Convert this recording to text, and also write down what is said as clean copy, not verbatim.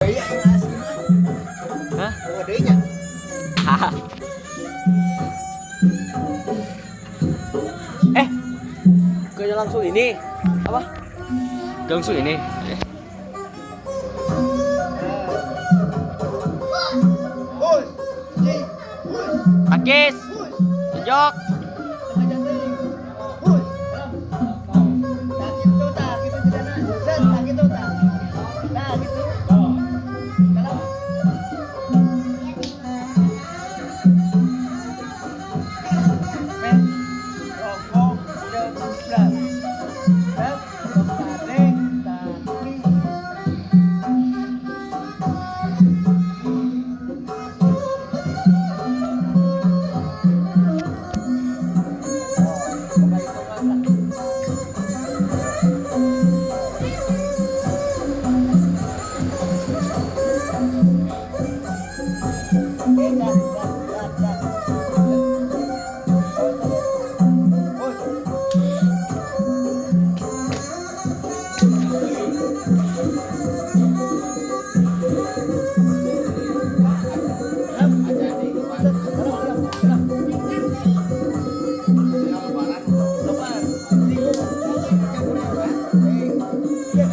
iya asli mah. Hah? Bawa deui nya. Haha. Ke langsung ini apa? Langsung ini. Bos. Cing. Bos. Akis, Bos. tunjuk. Bos. Nah gitu tah, gitu judana. Set, nah gitu tah. Nah gitu. Kalau men rokok jeblas. Set, padeng tadi. Ya,